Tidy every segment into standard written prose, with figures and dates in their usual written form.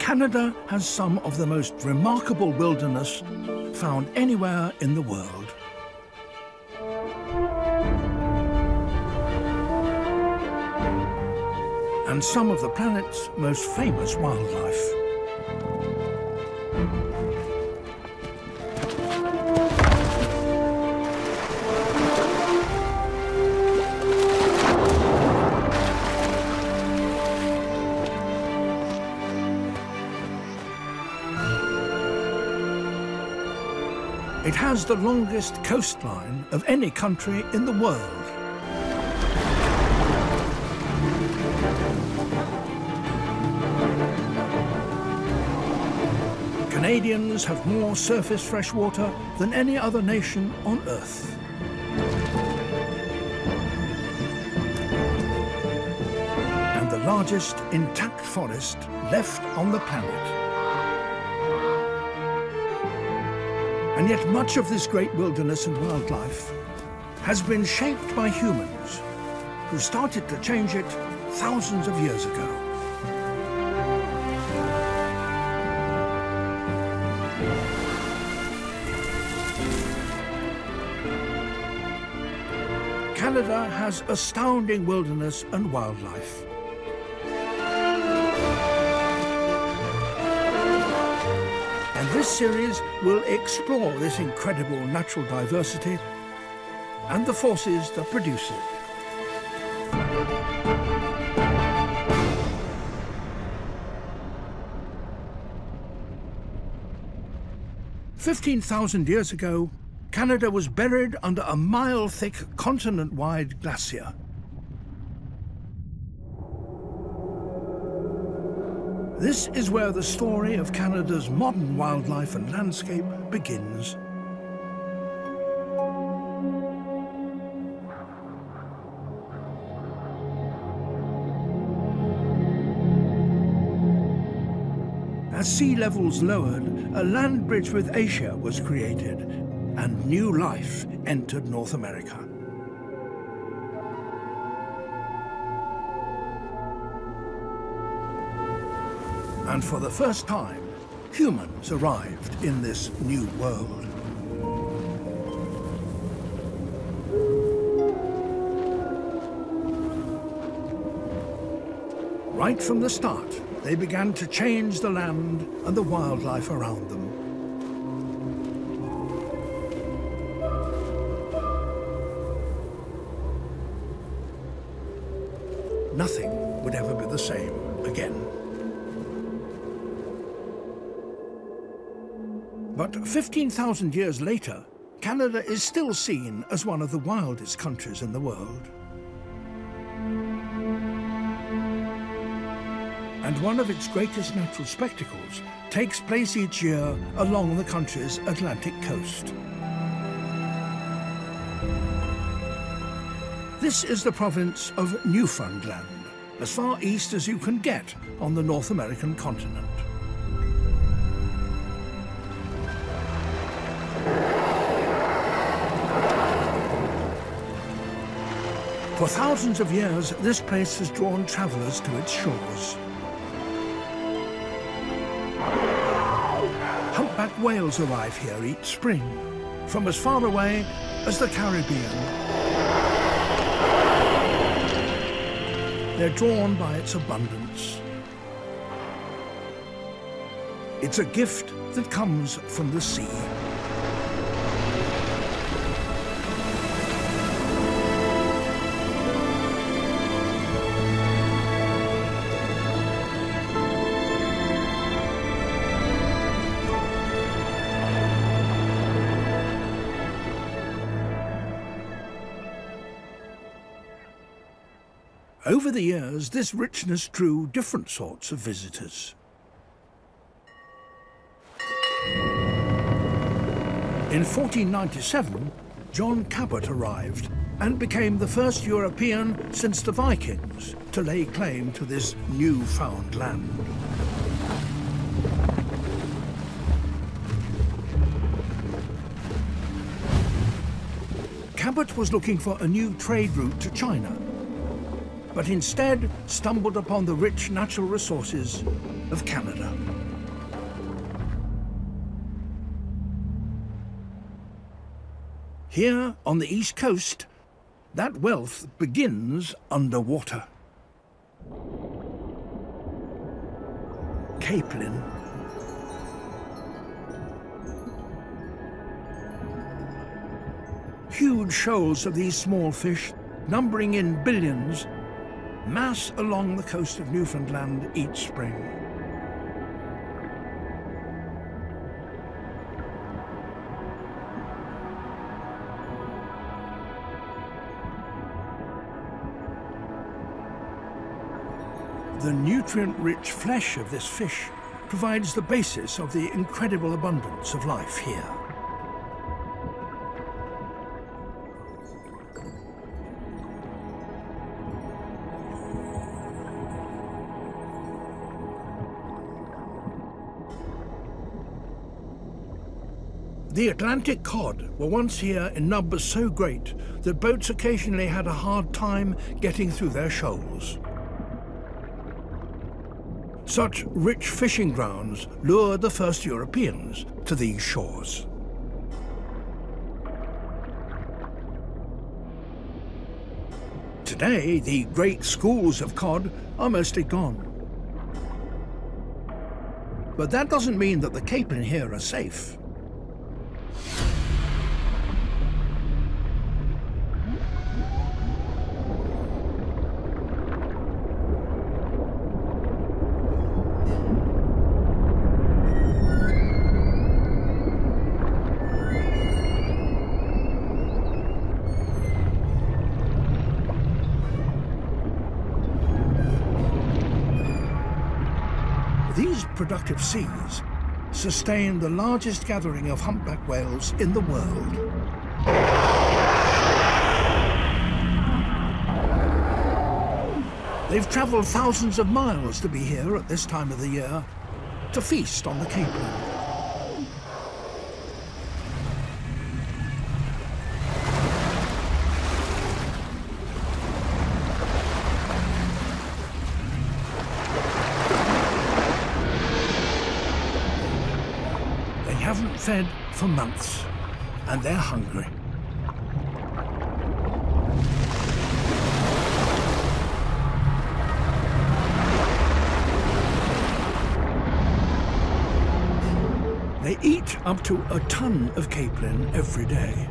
Canada has some of the most remarkable wilderness found anywhere in the world. And some of the planet's most famous wildlife. It has the longest coastline of any country in the world. Canadians have more surface freshwater than any other nation on Earth. And the largest intact forest left on the planet. And yet much of this great wilderness and wildlife has been shaped by humans who started to change it thousands of years ago. Canada has astounding wilderness and wildlife. And this series will explore this incredible natural diversity and the forces that produce it. "15,000 years ago, Canada was buried under a mile-thick, continent-wide glacier. This is where the story of Canada's modern wildlife and landscape begins. As sea levels lowered, a land bridge with Asia was created, and new life entered North America. And for the first time, humans arrived in this new world. Right from the start, they began to change the land and the wildlife around them. Nothing would ever be the same again. But 15,000 years later, Canada is still seen as one of the wildest countries in the world. And one of its greatest natural spectacles takes place each year along the country's Atlantic coast. This is the province of Newfoundland, as far east as you can get on the North American continent. For thousands of years, this place has drawn travelers to its shores. Humpback whales arrive here each spring, from as far away as the Caribbean. They're drawn by its abundance. It's a gift that comes from the sea. Over the years, this richness drew different sorts of visitors. In 1497, John Cabot arrived and became the first European since the Vikings to lay claim to this newfound land. Cabot was looking for a new trade route to China, but instead stumbled upon the rich natural resources of Canada. Here on the east coast, that wealth begins underwater. Capelin. Huge shoals of these small fish, numbering in billions, mass along the coast of Newfoundland each spring. The nutrient-rich flesh of this fish provides the basis of the incredible abundance of life here. The Atlantic cod were once here in numbers so great that boats occasionally had a hard time getting through their shoals. Such rich fishing grounds lured the first Europeans to these shores. Today, the great schools of cod are mostly gone. But that doesn't mean that the capelin here are safe. These productive seas sustain the largest gathering of humpback whales in the world. They've travelled thousands of miles to be here at this time of the year to feast on the capelin. Haven't fed for months, and they're hungry. They eat up to a ton of capelin every day.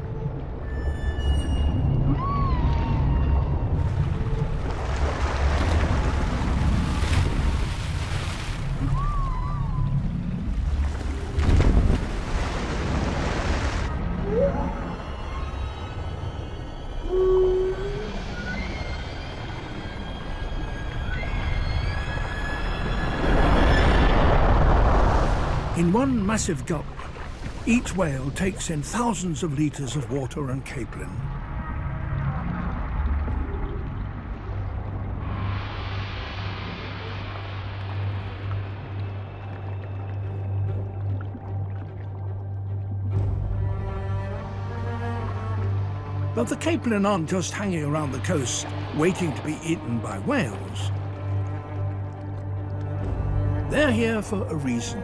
In one massive gulp, each whale takes in thousands of litres of water and capelin. But the capelin aren't just hanging around the coast, waiting to be eaten by whales. They're here for a reason.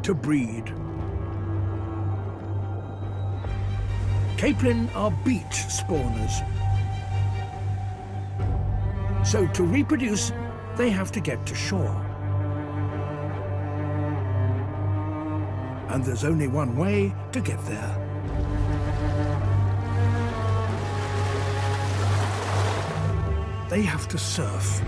To breed. Capelin are beach spawners. So to reproduce, they have to get to shore. And there's only one way to get there. They have to surf.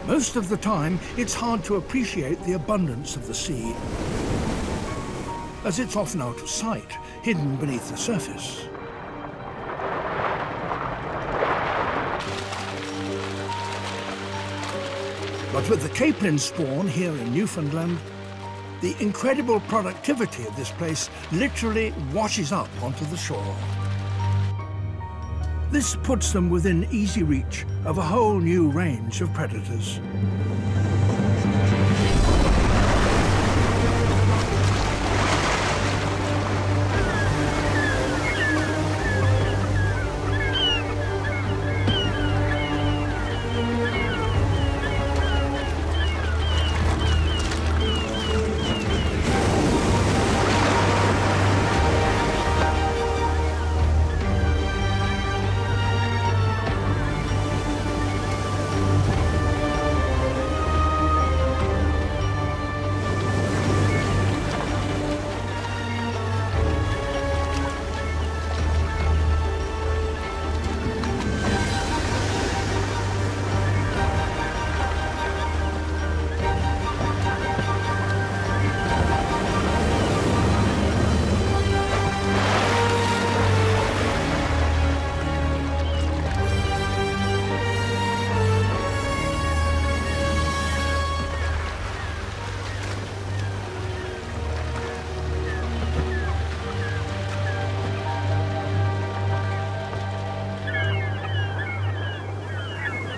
Most of the time, it's hard to appreciate the abundance of the sea, as it's often out of sight, hidden beneath the surface. But with the capelin spawn here in Newfoundland, the incredible productivity of this place literally washes up onto the shore. This puts them within easy reach of a whole new range of predators.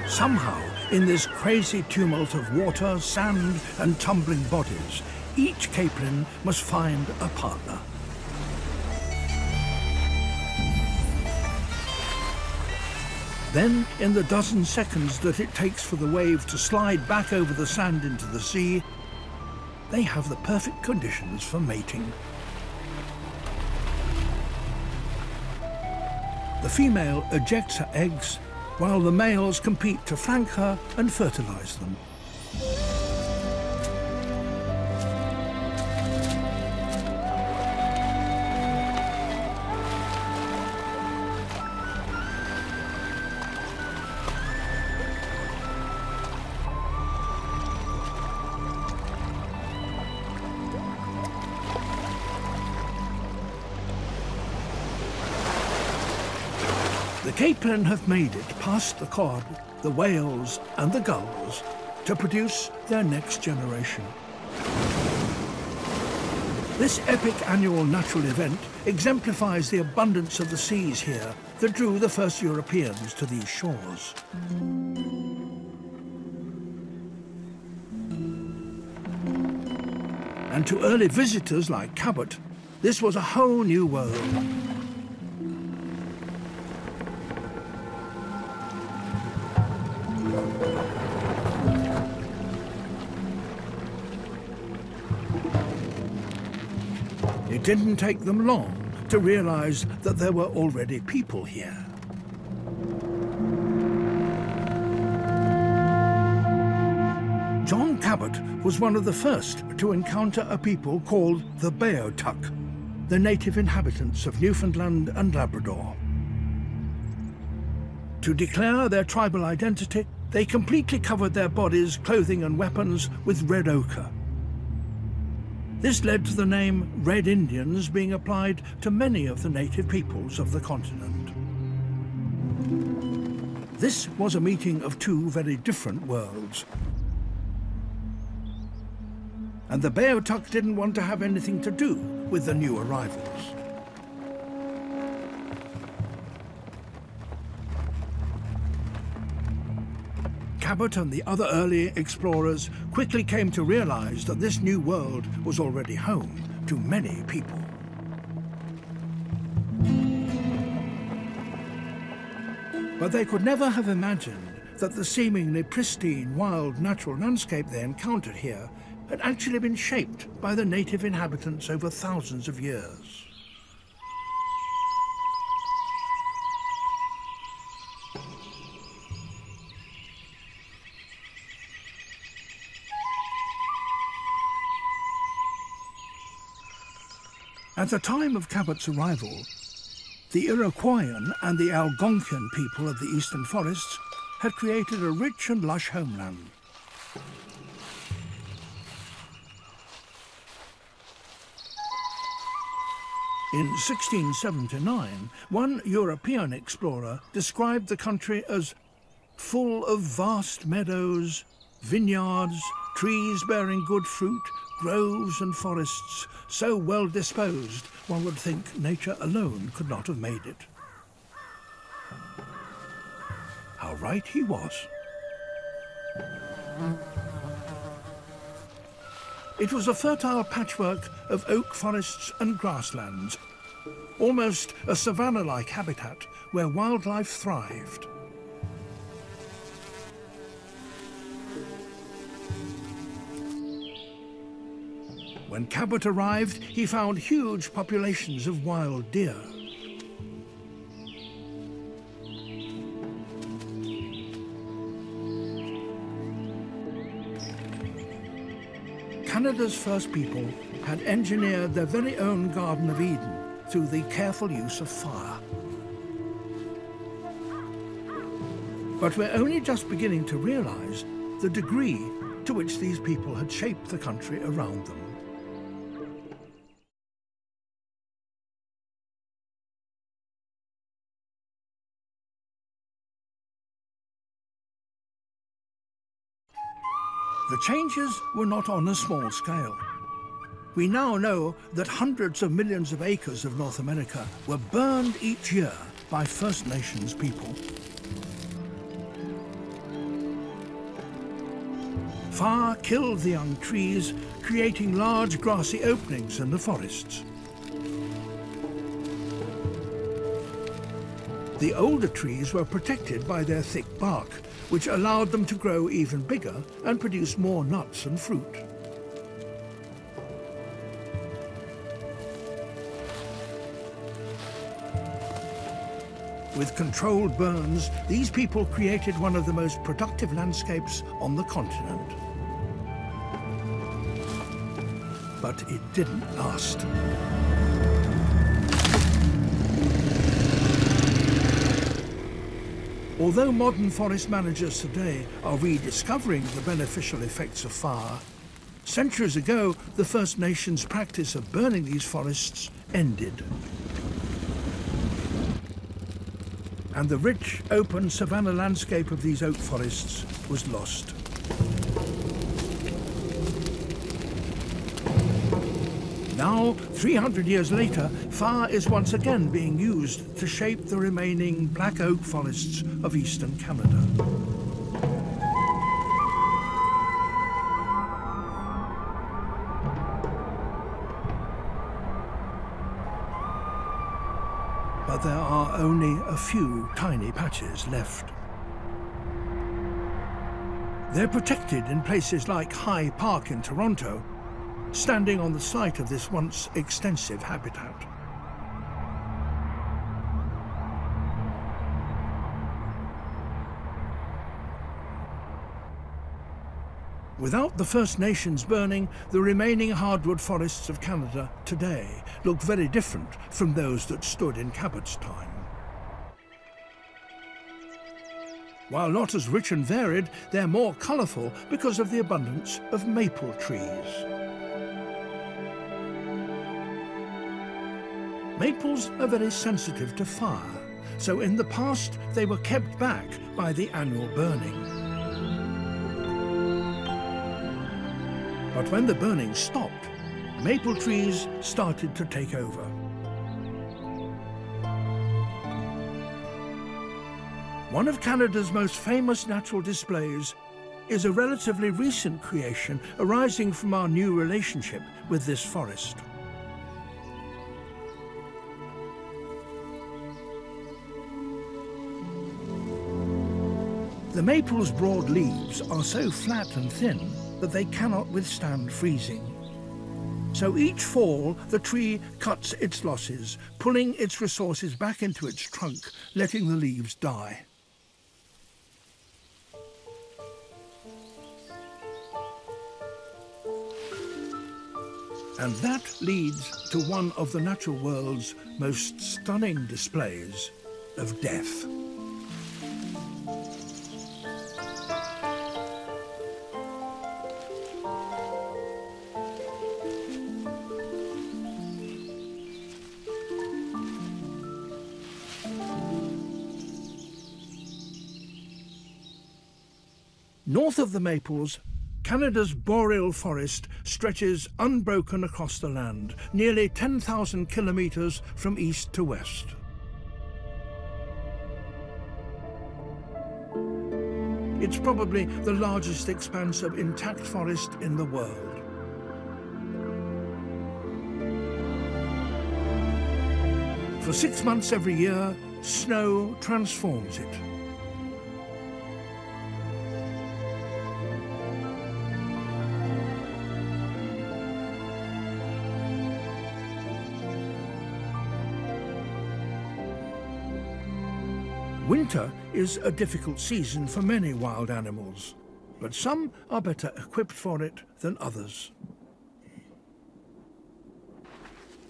Somehow, in this crazy tumult of water, sand and tumbling bodies, each capelin must find a partner. Then, in the dozen seconds that it takes for the wave to slide back over the sand into the sea, they have the perfect conditions for mating. The female ejects her eggs, while the males compete to flank her and fertilize them. The capelin have made it past the cod, the whales and the gulls to produce their next generation. This epic annual natural event exemplifies the abundance of the seas here that drew the first Europeans to these shores. And to early visitors like Cabot, this was a whole new world. It didn't take them long to realize that there were already people here. John Cabot was one of the first to encounter a people called the Beothuk, the native inhabitants of Newfoundland and Labrador. To declare their tribal identity, they completely covered their bodies, clothing and weapons with red ochre. This led to the name Red Indians being applied to many of the native peoples of the continent. This was a meeting of two very different worlds. And the Beothuk didn't want to have anything to do with the new arrivals. Cabot and the other early explorers quickly came to realize that this new world was already home to many people. But they could never have imagined that the seemingly pristine, wild, natural landscape they encountered here had actually been shaped by the native inhabitants over thousands of years. At the time of Cabot's arrival, the Iroquoian and the Algonquian people of the eastern forests had created a rich and lush homeland. In 1679, one European explorer described the country as full of vast meadows, vineyards, trees bearing good fruit, groves and forests so well disposed one would think nature alone could not have made it. How right he was. It was a fertile patchwork of oak forests and grasslands, almost a savanna-like habitat where wildlife thrived. When Cabot arrived, he found huge populations of wild deer. Canada's first people had engineered their very own Garden of Eden through the careful use of fire. But we're only just beginning to realize the degree to which these people had shaped the country around them. The changes were not on a small scale. We now know that hundreds of millions of acres of North America were burned each year by First Nations people. Fire killed the young trees, creating large grassy openings in the forests. The older trees were protected by their thick bark, which allowed them to grow even bigger and produce more nuts and fruit. With controlled burns, these people created one of the most productive landscapes on the continent. But it didn't last. Although modern forest managers today are rediscovering the beneficial effects of fire, centuries ago the First Nations' practice of burning these forests ended. And the rich, open savanna landscape of these oak forests was lost. Now, 300 years later, fire is once again being used to shape the remaining black oak forests of eastern Canada. But there are only a few tiny patches left. They're protected in places like High Park in Toronto, standing on the site of this once extensive habitat. Without the First Nations burning, the remaining hardwood forests of Canada today look very different from those that stood in Cabot's time. While not as rich and varied, they're more colourful because of the abundance of maple trees. Maples are very sensitive to fire, so in the past they were kept back by the annual burning. But when the burning stopped, maple trees started to take over. One of Canada's most famous natural displays is a relatively recent creation arising from our new relationship with this forest. The maple's broad leaves are so flat and thin that they cannot withstand freezing. So each fall, the tree cuts its losses, pulling its resources back into its trunk, letting the leaves die. And that leads to one of the natural world's most stunning displays of death. North of the maples, Canada's boreal forest stretches unbroken across the land, nearly 10,000 kilometres from east to west. It's probably the largest expanse of intact forest in the world. For 6 months every year, snow transforms it. Winter is a difficult season for many wild animals, but some are better equipped for it than others.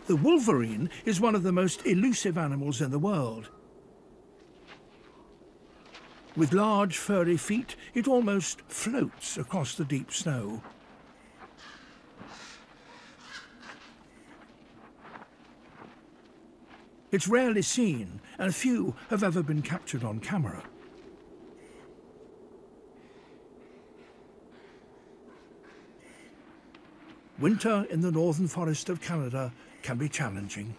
The wolverine is one of the most elusive animals in the world. With large furry feet, it almost floats across the deep snow. It's rarely seen, and few have ever been captured on camera. Winter in the northern forest of Canada can be challenging.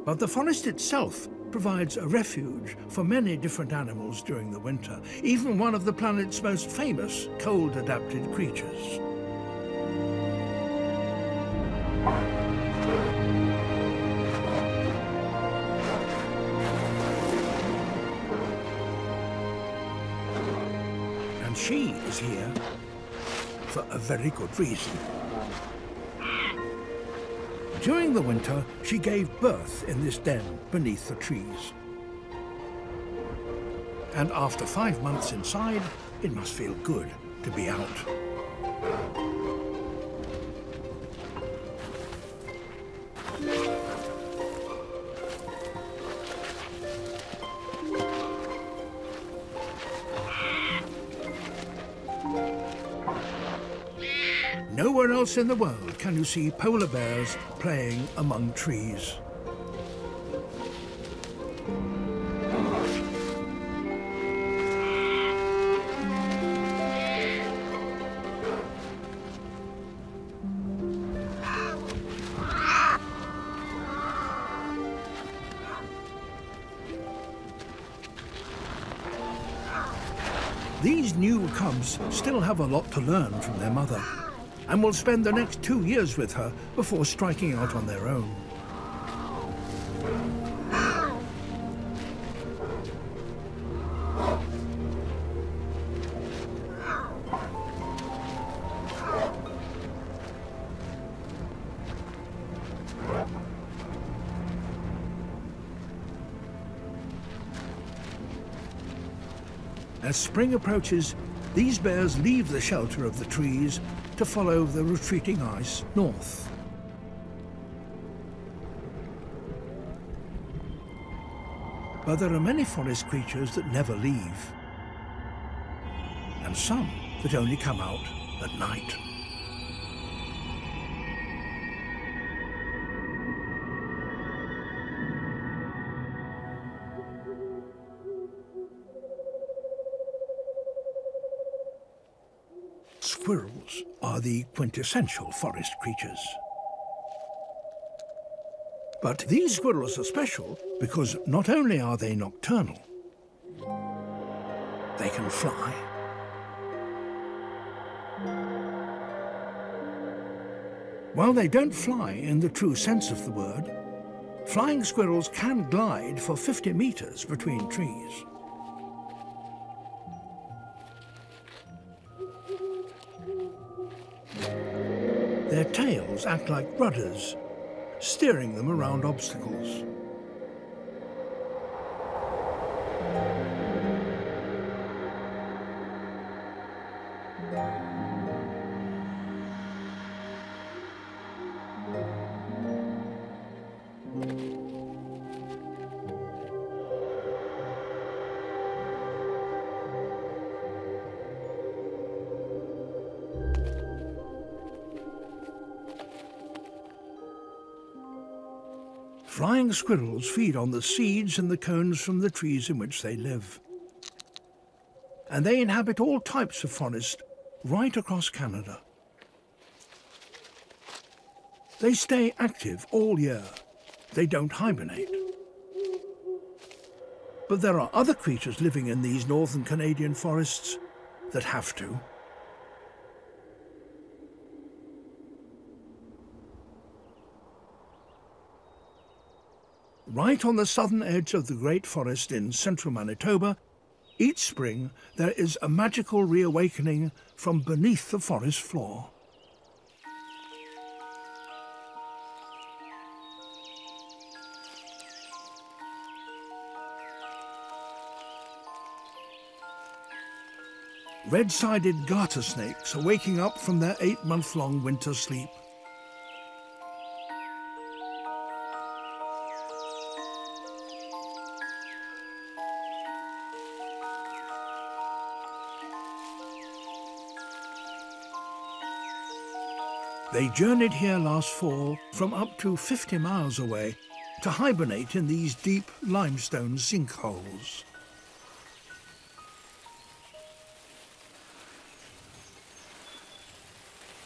But the forest itself provides a refuge for many different animals during the winter, even one of the planet's most famous cold-adapted creatures. And she is here for a very good reason. During the winter, she gave birth in this den beneath the trees. And after 5 months inside, it must feel good to be out. Nowhere else in the world can you see polar bears playing among trees. These new cubs still have a lot to learn from their mother, and will spend the next 2 years with her before striking out on their own. As spring approaches, these bears leave the shelter of the trees to follow the retreating ice north. But there are many forest creatures that never leave, and some that only come out at night. Squirrels are the quintessential forest creatures. But these squirrels are special because not only are they nocturnal, they can fly. While they don't fly in the true sense of the word, flying squirrels can glide for 50 meters between trees. Their tails act like rudders, steering them around obstacles. Flying squirrels feed on the seeds and the cones from the trees in which they live. And they inhabit all types of forest right across Canada. They stay active all year. They don't hibernate. But there are other creatures living in these northern Canadian forests that have to. Right on the southern edge of the Great Forest in central Manitoba, each spring there is a magical reawakening from beneath the forest floor. Red-sided garter snakes are waking up from their 8-month-long winter sleep. They journeyed here last fall from up to 50 miles away to hibernate in these deep limestone sinkholes.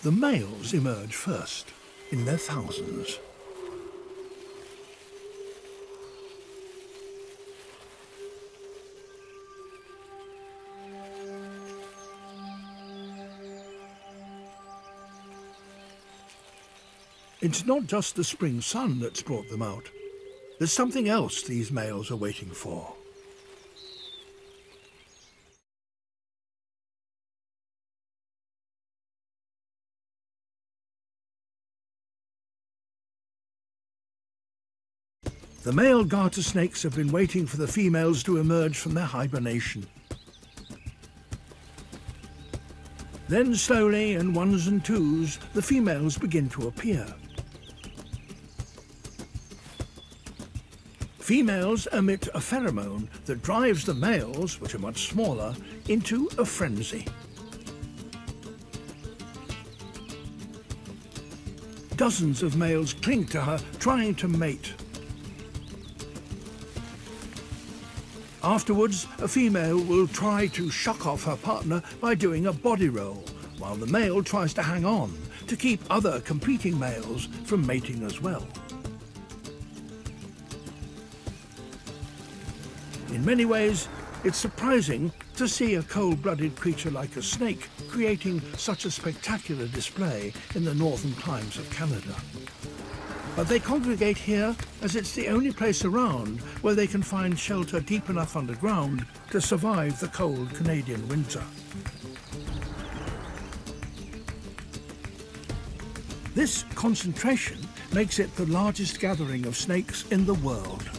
The males emerge first, in their thousands. It's not just the spring sun that's brought them out. There's something else these males are waiting for. The male garter snakes have been waiting for the females to emerge from their hibernation. Then slowly, in ones and twos, the females begin to appear. Females emit a pheromone that drives the males, which are much smaller, into a frenzy. Dozens of males cling to her, trying to mate. Afterwards, a female will try to shock off her partner by doing a body roll, while the male tries to hang on to keep other competing males from mating as well. In many ways, it's surprising to see a cold-blooded creature like a snake creating such a spectacular display in the northern climes of Canada. But they congregate here as it's the only place around where they can find shelter deep enough underground to survive the cold Canadian winter. This concentration makes it the largest gathering of snakes in the world.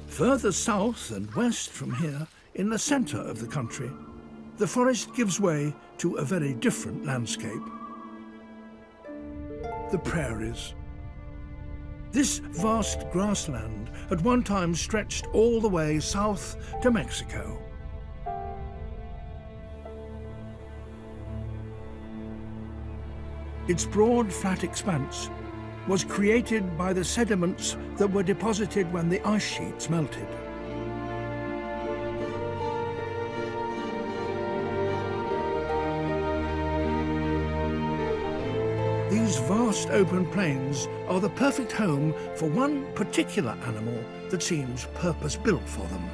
Further south and west from here, in the centre of the country, the forest gives way to a very different landscape. The prairies. This vast grassland at one time stretched all the way south to Mexico. Its broad, flat expanse was created by the sediments that were deposited when the ice sheets melted. These vast open plains are the perfect home for one particular animal that seems purpose-built for them.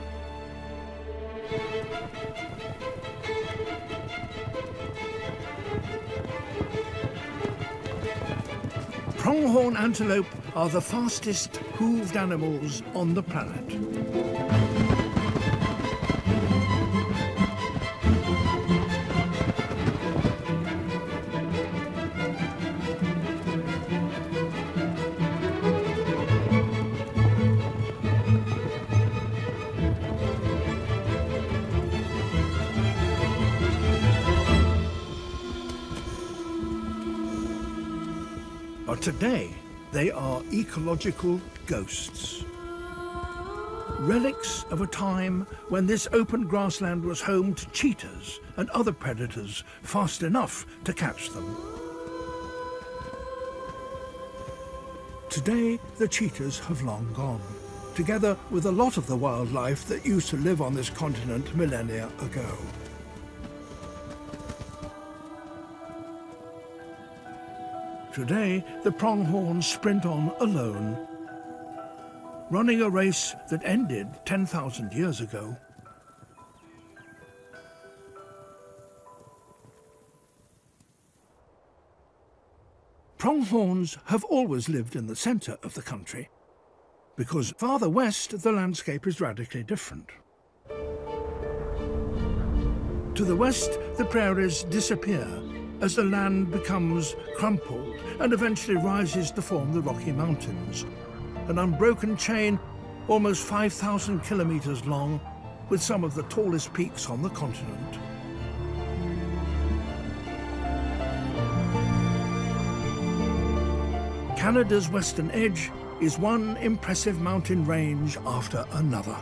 Pronghorn antelope are the fastest hooved animals on the planet. But today, they are ecological ghosts. Relics of a time when this open grassland was home to cheetahs and other predators fast enough to catch them. Today, the cheetahs have long gone, together with a lot of the wildlife that used to live on this continent millennia ago. Today, the pronghorns sprint on alone, running a race that ended 10,000 years ago. Pronghorns have always lived in the centre of the country, because farther west the landscape is radically different. To the west, the prairies disappear as the land becomes crumpled and eventually rises to form the Rocky Mountains, an unbroken chain almost 5,000 kilometres long, with some of the tallest peaks on the continent. Canada's western edge is one impressive mountain range after another.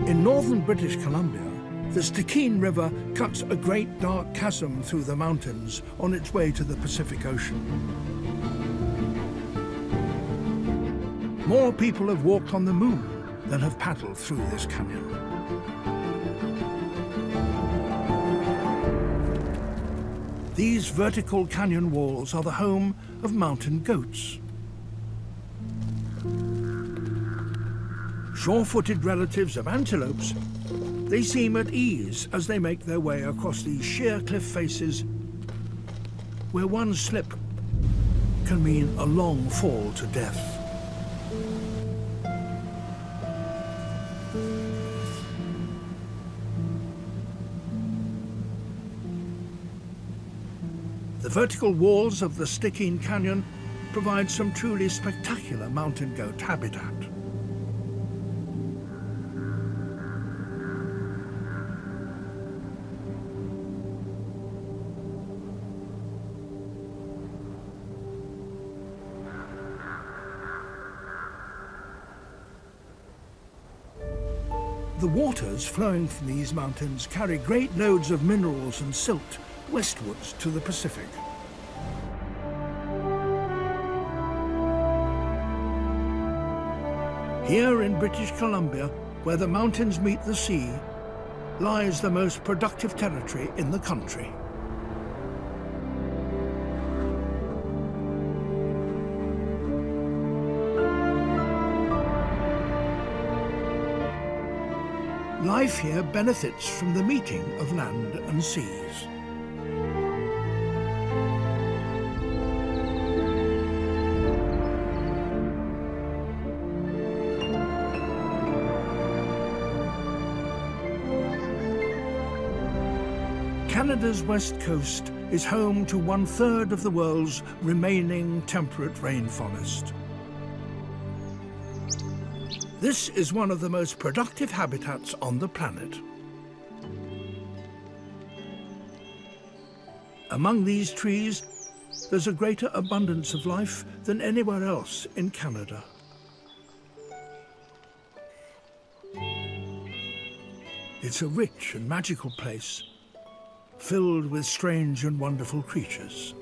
In northern British Columbia, the Stikine River cuts a great dark chasm through the mountains on its way to the Pacific Ocean. More people have walked on the moon than have paddled through this canyon. These vertical canyon walls are the home of mountain goats. Sure-footed relatives of antelopes, they seem at ease as they make their way across these sheer cliff faces where one slip can mean a long fall to death. The vertical walls of the Stikine Canyon provide some truly spectacular mountain goat habitat. The waters flowing from these mountains carry great loads of minerals and silt westwards to the Pacific. Here in British Columbia, where the mountains meet the sea, lies the most productive territory in the country. Life here benefits from the meeting of land and seas. Canada's west coast is home to 1/3 of the world's remaining temperate rainforest. This is one of the most productive habitats on the planet. Among these trees, there's a greater abundance of life than anywhere else in Canada. It's a rich and magical place, filled with strange and wonderful creatures.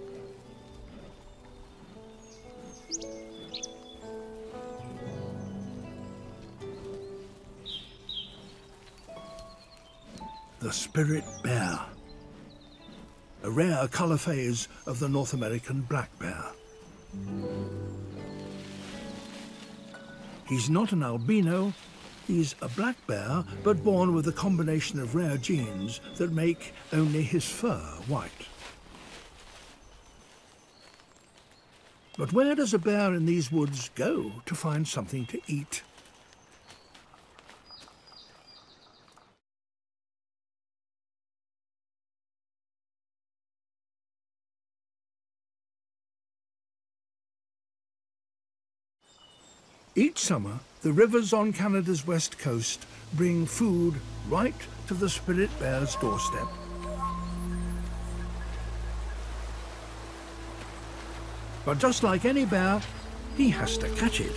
The spirit bear, a rare colour phase of the North American black bear. He's not an albino, he's a black bear, but born with a combination of rare genes that make only his fur white. But where does a bear in these woods go to find something to eat? Each summer, the rivers on Canada's west coast bring food right to the spirit bear's doorstep. But just like any bear, he has to catch it.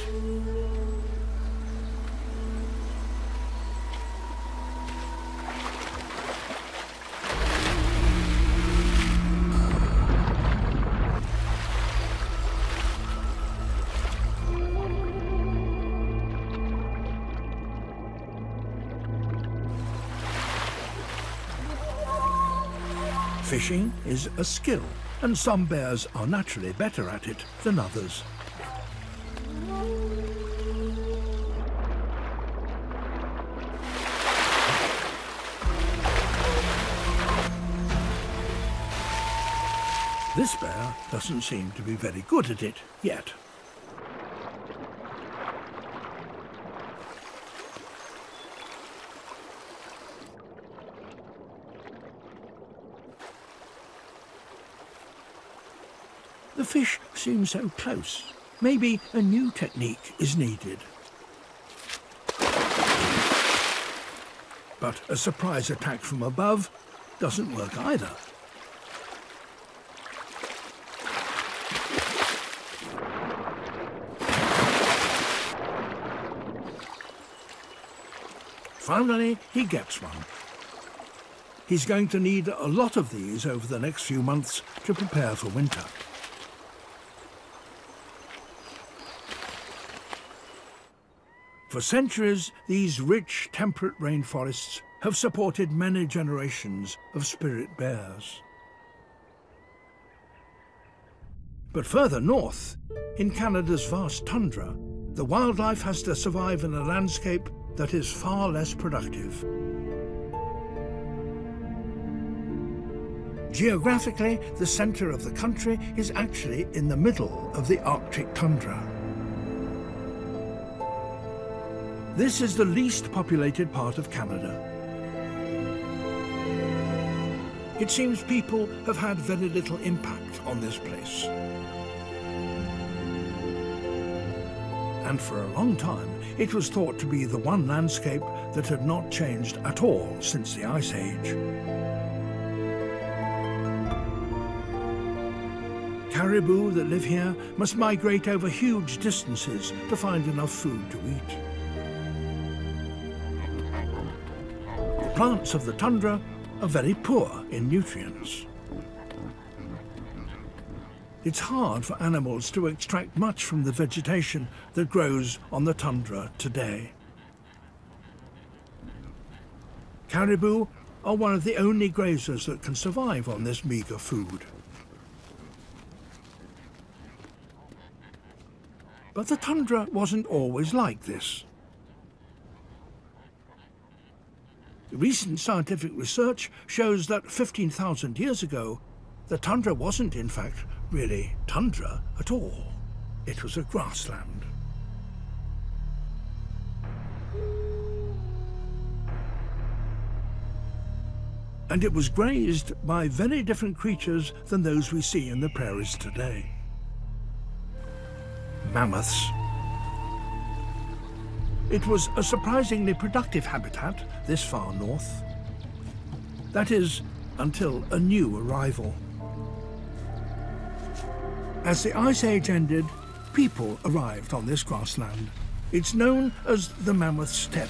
Fishing is a skill, and some bears are naturally better at it than others. This bear doesn't seem to be very good at it yet. The fish seem so close. Maybe a new technique is needed. But a surprise attack from above doesn't work either. Finally, he gets one. He's going to need a lot of these over the next few months to prepare for winter. For centuries, these rich, temperate rainforests have supported many generations of spirit bears. But further north, in Canada's vast tundra, the wildlife has to survive in a landscape that is far less productive. Geographically, the centre of the country is actually in the middle of the Arctic tundra. This is the least populated part of Canada. It seems people have had very little impact on this place. And for a long time, it was thought to be the one landscape that had not changed at all since the Ice Age. Caribou that live here must migrate over huge distances to find enough food to eat. The plants of the tundra are very poor in nutrients. It's hard for animals to extract much from the vegetation that grows on the tundra today. Caribou are one of the only grazers that can survive on this meagre food. But the tundra wasn't always like this. Recent scientific research shows that 15,000 years ago, the tundra wasn't, in fact, really tundra at all. It was a grassland. And it was grazed by very different creatures than those we see in the prairies today. Mammoths. It was a surprisingly productive habitat this far north. That is, until a new arrival. As the Ice Age ended, people arrived on this grassland. It's known as the Mammoth Steppe,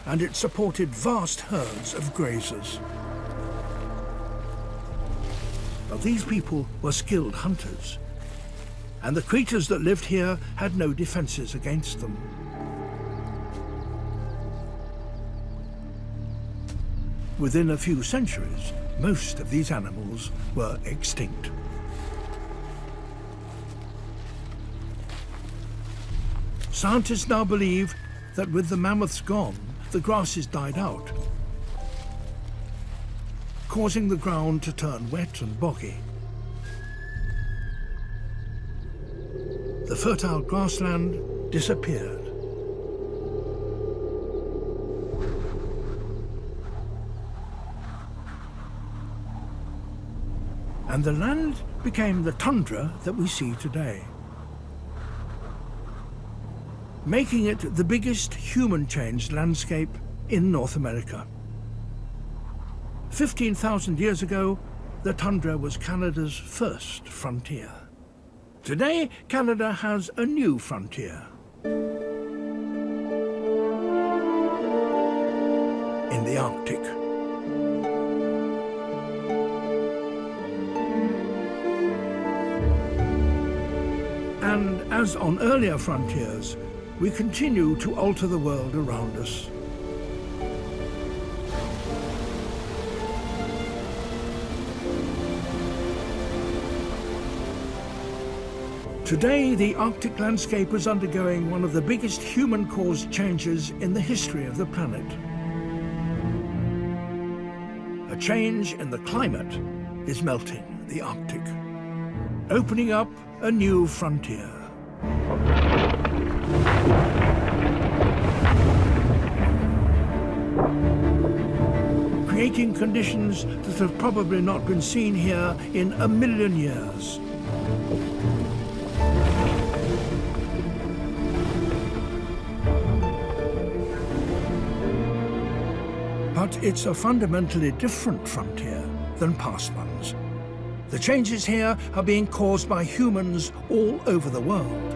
and it supported vast herds of grazers. But these people were skilled hunters, and the creatures that lived here had no defenses against them. Within a few centuries, most of these animals were extinct. Scientists now believe that with the mammoths gone, the grasses died out, causing the ground to turn wet and boggy. The fertile grassland disappeared. And the land became the tundra that we see today, making it the biggest human-changed landscape in North America. 15,000 years ago, the tundra was Canada's first frontier. Today, Canada has a new frontier. In the Arctic. And as on earlier frontiers, we continue to alter the world around us. Today, the Arctic landscape is undergoing one of the biggest human-caused changes in the history of the planet. A change in the climate is melting the Arctic, opening up a new frontier. Creating conditions that have probably not been seen here in a million years. But it's a fundamentally different frontier than past ones. The changes here are being caused by humans all over the world.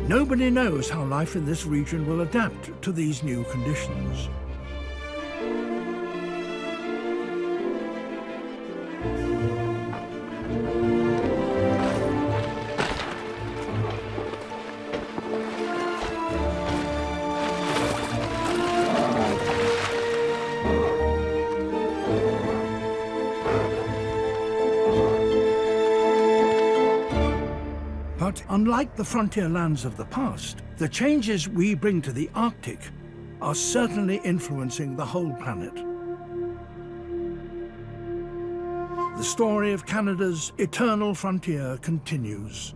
Nobody knows how life in this region will adapt to these new conditions. But unlike the frontier lands of the past, the changes we bring to the Arctic are certainly influencing the whole planet. The story of Canada's eternal frontier continues.